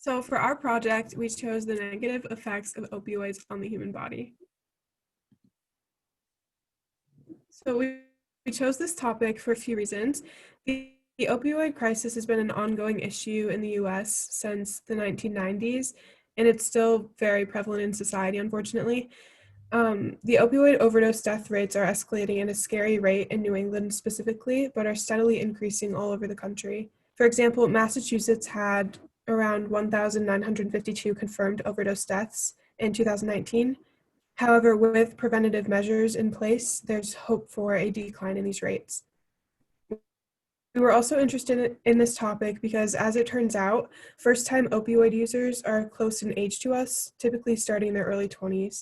So for our project, we chose the negative effects of opioids on the human body. So we chose this topic for a few reasons. The opioid crisis has been an ongoing issue in the US since the 1990s, and it's still very prevalent in society, unfortunately. The opioid overdose death rates are escalating at a scary rate in New England specifically, but are steadily increasing all over the country. For example, Massachusetts had around 1,952 confirmed overdose deaths in 2019. However, with preventative measures in place, there's hope for a decline in these rates. We were also interested in this topic because, as it turns out, first-time opioid users are close in age to us, typically starting in their early 20s.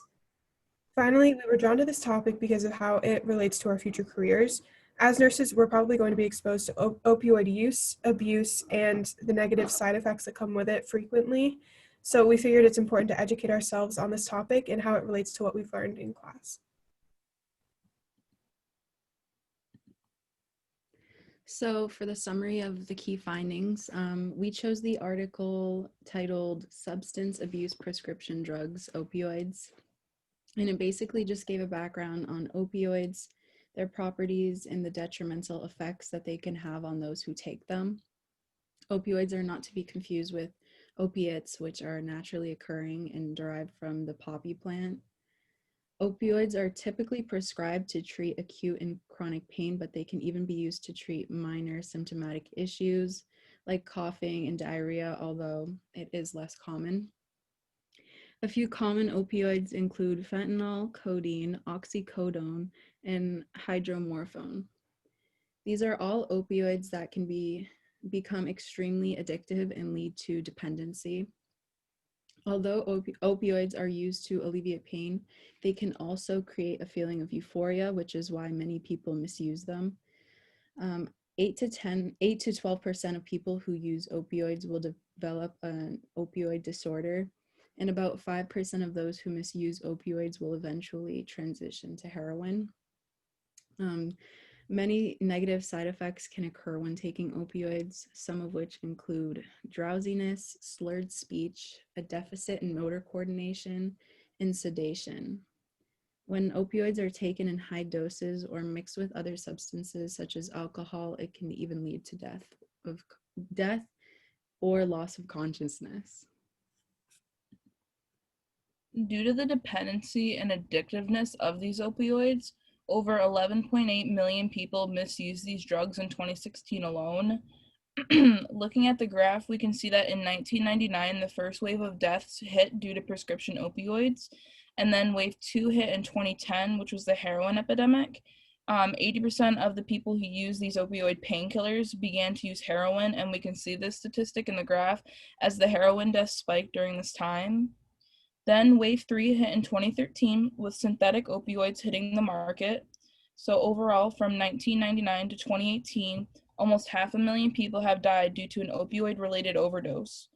Finally, we were drawn to this topic because of how it relates to our future careers. As nurses, we're probably going to be exposed to opioid use, abuse, and the negative side effects that come with it frequently. So we figured it's important to educate ourselves on this topic and how it relates to what we've learned in class. So for the summary of the key findings, we chose the article titled Substance Abuse Prescription Drugs, Opioids. And it basically just gave a background on opioids, their properties, and the detrimental effects that they can have on those who take them. Opioids are not to be confused with opiates, which are naturally occurring and derived from the poppy plant. Opioids are typically prescribed to treat acute and chronic pain, but they can even be used to treat minor symptomatic issues like coughing and diarrhea, although it is less common. A few common opioids include fentanyl, codeine, oxycodone, and hydromorphone. These are all opioids that can become extremely addictive and lead to dependency. Although opioids are used to alleviate pain, they can also create a feeling of euphoria, which is why many people misuse them. 8 to 12% of people who use opioids will develop an opioid disorder, and about 5% of those who misuse opioids will eventually transition to heroin. Many negative side effects can occur when taking opioids, some of which include drowsiness, slurred speech, a deficit in motor coordination, and sedation. When opioids are taken in high doses or mixed with other substances such as alcohol, it can even lead to death or loss of consciousness. Due to the dependency and addictiveness of these opioids, over 11.8 million people misused these drugs in 2016 alone. Looking at the graph, we can see that in 1999, the first wave of deaths hit due to prescription opioids, and then wave 2 hit in 2010, which was the heroin epidemic. 80% of the people who use these opioid painkillers began to use heroin, and we can see this statistic in the graph as the heroin deaths spiked during this time. Then wave 3 hit in 2013 with synthetic opioids hitting the market. So overall, from 1999 to 2018, almost 500,000 people have died due to an opioid-related overdose.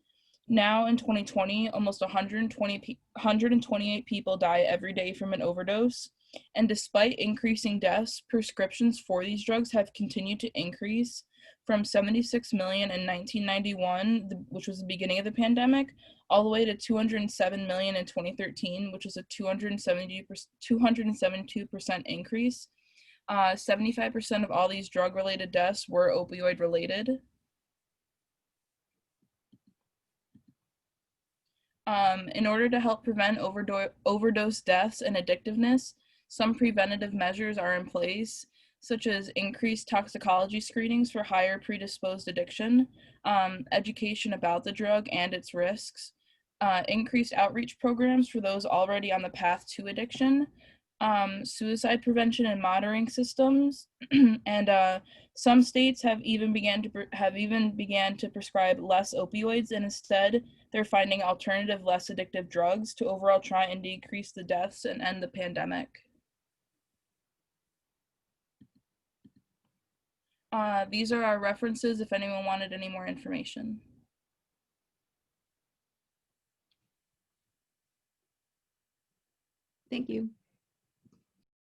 Now in 2020, almost 128 people die every day from an overdose. And despite increasing deaths, prescriptions for these drugs have continued to increase from 76 million in 1991, which was the beginning of the pandemic, all the way to 207 million in 2013, which is a 272% increase. 75% of all these drug-related deaths were opioid-related. In order to help prevent overdose deaths and addictiveness, some preventative measures are in place, such as increased toxicology screenings for higher predisposed addiction, education about the drug and its risks, increased outreach programs for those already on the path to addiction, suicide prevention and monitoring systems, and some states have even began to prescribe less opioids, and instead they're finding alternative, less addictive drugs to overall try and decrease the deaths and end the pandemic. These are our references if anyone wanted any more information. Thank you.